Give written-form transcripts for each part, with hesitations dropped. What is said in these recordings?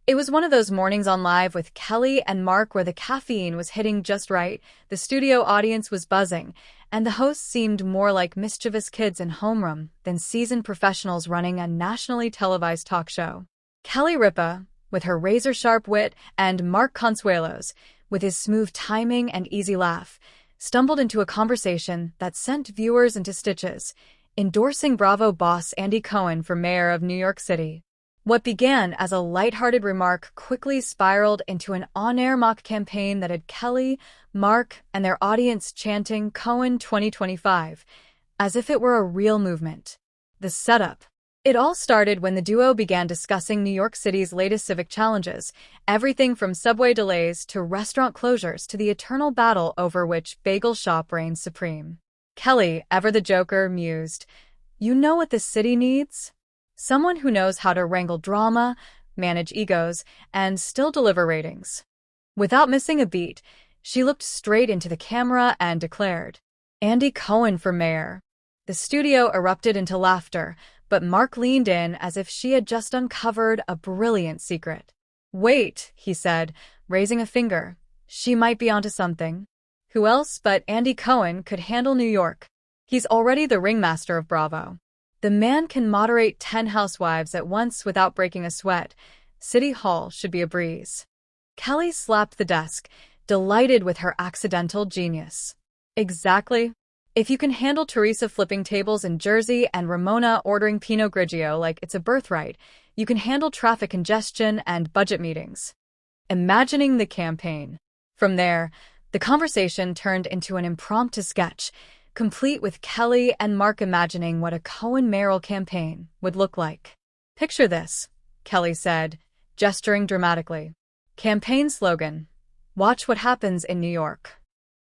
It was one of those mornings on Live with Kelly and Mark where the caffeine was hitting just right, the studio audience was buzzing, and the hosts seemed more like mischievous kids in homeroom than seasoned professionals running a nationally televised talk show. Kelly Ripa, with her razor-sharp wit, and Mark Consuelos, with his smooth timing and easy laugh, stumbled into a conversation that sent viewers into stitches, endorsing Bravo boss Andy Cohen for mayor of New York City. What began as a lighthearted remark quickly spiraled into an on-air mock campaign that had Kelly, Mark, and their audience chanting Cohen 2025, as if it were a real movement. The setup. It all started when the duo began discussing New York City's latest civic challenges, everything from subway delays to restaurant closures to the eternal battle over which bagel shop reigns supreme. Kelly, ever the joker, mused, "You know what this city needs? Someone who knows how to wrangle drama, manage egos, and still deliver ratings." Without missing a beat, she looked straight into the camera and declared, "Andy Cohen for mayor." The studio erupted into laughter, but Mark leaned in as if she had just uncovered a brilliant secret. "Wait," he said, raising a finger. "She might be onto something. Who else but Andy Cohen could handle New York? He's already the ringmaster of Bravo. The man can moderate 10 housewives at once without breaking a sweat. City Hall should be a breeze." Kelly slapped the desk, delighted with her accidental genius. "Exactly. If you can handle Teresa flipping tables in Jersey and Ramona ordering Pinot Grigio like it's a birthright, you can handle traffic congestion and budget meetings." Imagining the campaign. From there, the conversation turned into an impromptu sketch, complete with Kelly and Mark imagining what a Cohen mayoral campaign would look like. "Picture this," Kelly said, gesturing dramatically. "Campaign slogan, watch what happens in New York."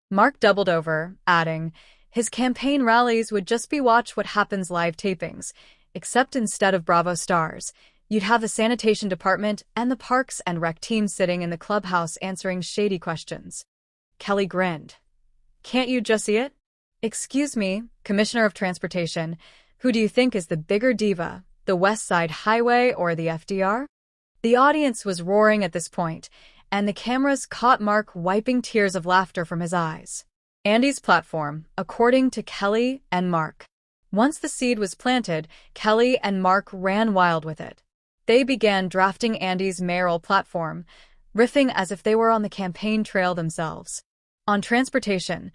Mark doubled over, adding, his campaign rallies would just be watch what happens live tapings, except instead of Bravo stars, you'd have the sanitation department and the parks and rec team sitting in the clubhouse answering shady questions. Kelly grinned. "Can't you just see it? Excuse me, Commissioner of Transportation, who do you think is the bigger diva, the West Side Highway or the FDR?" The audience was roaring at this point, and the cameras caught Mark wiping tears of laughter from his eyes. Andy's platform, according to Kelly and Mark. Once the seed was planted, Kelly and Mark ran wild with it. They began drafting Andy's mayoral platform, riffing as if they were on the campaign trail themselves. On transportation,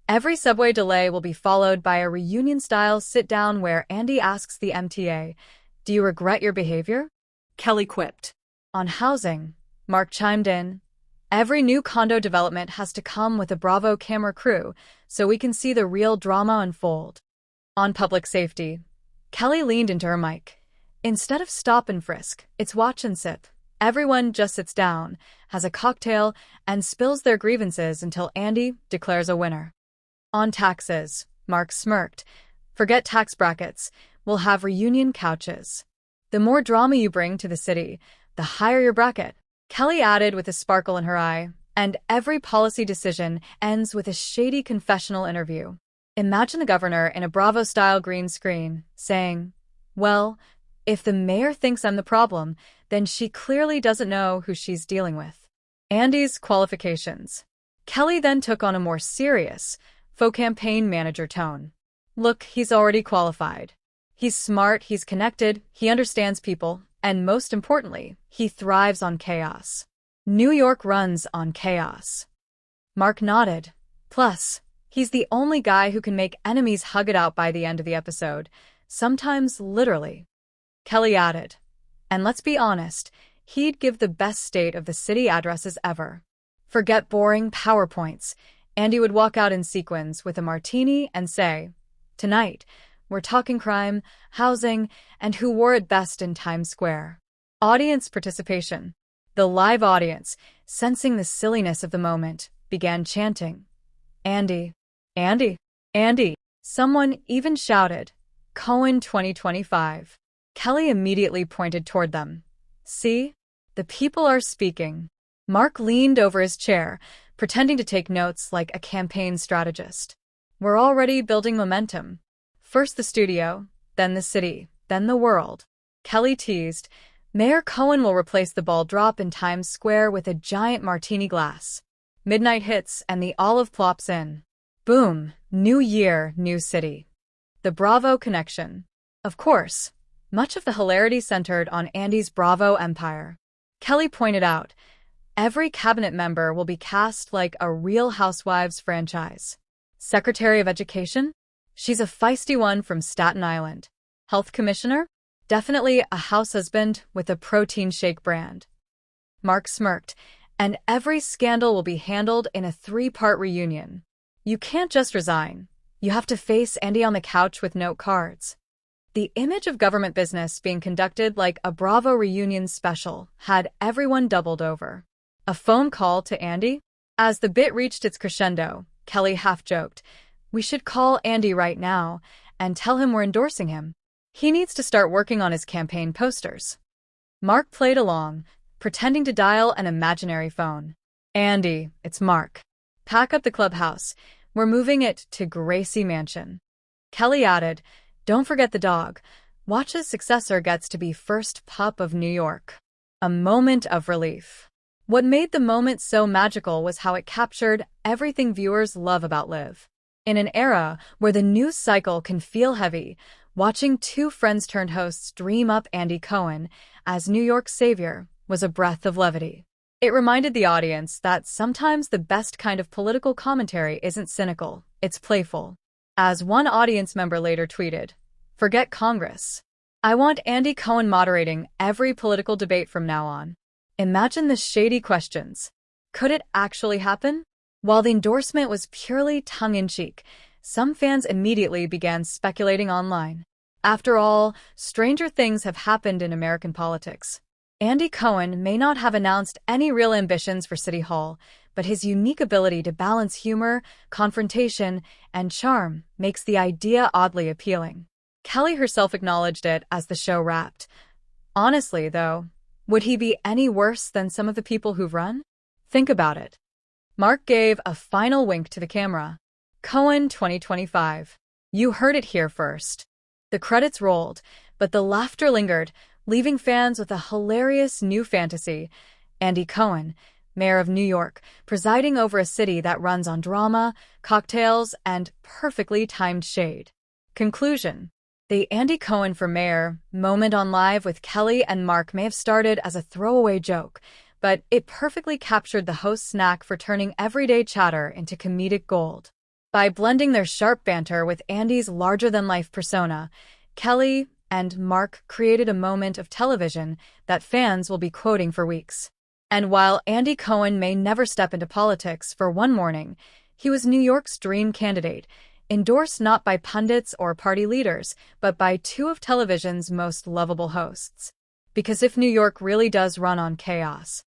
every subway delay will be followed by a reunion-style sit-down where Andy asks the MTA, "Do you regret your behavior?" Kelly quipped. On housing, Mark chimed in, "Every new condo development has to come with a Bravo camera crew so we can see the real drama unfold." On public safety, Kelly leaned into her mic. "Instead of stop and frisk, it's watch and sip. Everyone just sits down, has a cocktail, and spills their grievances until Andy declares a winner." On taxes, Mark smirked. "Forget tax brackets. We'll have reunion couches. The more drama you bring to the city, the higher your bracket." Kelly added with a sparkle in her eye, "And every policy decision ends with a shady confessional interview. Imagine the governor in a Bravo-style green screen, saying, 'Well, if the mayor thinks I'm the problem, then she clearly doesn't know who she's dealing with.'" Andy's qualifications. Kelly then took on a more serious, faux campaign manager tone. "Look, he's already qualified. He's smart, he's connected, he understands people, and most importantly, he thrives on chaos. New York runs on chaos." Mark nodded. "Plus, he's the only guy who can make enemies hug it out by the end of the episode, sometimes literally." Kelly added, "And let's be honest, he'd give the best state of the city addresses ever. Forget boring PowerPoints. Andy would walk out in sequins with a martini and say, 'Tonight, we're talking crime, housing, and who wore it best in Times Square.'" Audience participation. The live audience, sensing the silliness of the moment, began chanting, "Andy, Andy, Andy." Someone even shouted, "Cohen 2025. Kelly immediately pointed toward them. "See? The people are speaking." Mark leaned over his chair, pretending to take notes like a campaign strategist. "We're already building momentum. First the studio, then the city, then the world." Kelly teased, Mayor Cohen will replace the ball drop in Times Square with a giant martini glass. Midnight hits and the olive plops in. Boom! New year, new city. The Bravo connection. Of course, much of the hilarity centered on Andy's Bravo empire. Kelly pointed out, every cabinet member will be cast like a Real Housewives franchise. Secretary of Education? She's a feisty one from Staten Island. Health Commissioner? Definitely a house husband with a protein shake brand. Mark smirked, and every scandal will be handled in a 3-part reunion. You can't just resign. You have to face Andy on the couch with note cards. The image of government business being conducted like a Bravo reunion special had everyone doubled over. A phone call to Andy? As the bit reached its crescendo, Kelly half-joked, "We should call Andy right now and tell him we're endorsing him. He needs to start working on his campaign posters." Mark played along, pretending to dial an imaginary phone. "Andy, it's Mark. Pack up the clubhouse. We're moving it to Gracie Mansion." Kelly added, "Don't forget the dog. Watch's successor gets to be first pup of New York." A moment of relief. What made the moment so magical was how it captured everything viewers love about Liv. In an era where the news cycle can feel heavy, watching two Friends-turned-hosts dream up Andy Cohen as New York's savior was a breath of levity. It reminded the audience that sometimes the best kind of political commentary isn't cynical, it's playful. As one audience member later tweeted, "Forget Congress. I want Andy Cohen moderating every political debate from now on." Imagine the shady questions. Could it actually happen? While the endorsement was purely tongue-in-cheek, some fans immediately began speculating online. After all, stranger things have happened in American politics. Andy Cohen may not have announced any real ambitions for City Hall, but his unique ability to balance humor, confrontation, and charm makes the idea oddly appealing. Kelly herself acknowledged it as the show wrapped. Honestly, though, would he be any worse than some of the people who've run? Think about it. Mark gave a final wink to the camera. Cohen 2025. You heard it here first. The credits rolled, but the laughter lingered, leaving fans with a hilarious new fantasy. Andy Cohen, mayor of New York, presiding over a city that runs on drama, cocktails, and perfectly timed shade. Conclusion. The Andy Cohen for mayor moment on Live with Kelly and Mark may have started as a throwaway joke, but it perfectly captured the host's knack for turning everyday chatter into comedic gold. By blending their sharp banter with Andy's larger-than-life persona, Kelly and Mark created a moment of television that fans will be quoting for weeks. And while Andy Cohen may never step into politics for one morning, he was New York's dream candidate, endorsed not by pundits or party leaders, but by two of television's most lovable hosts. Because if New York really does run on chaos,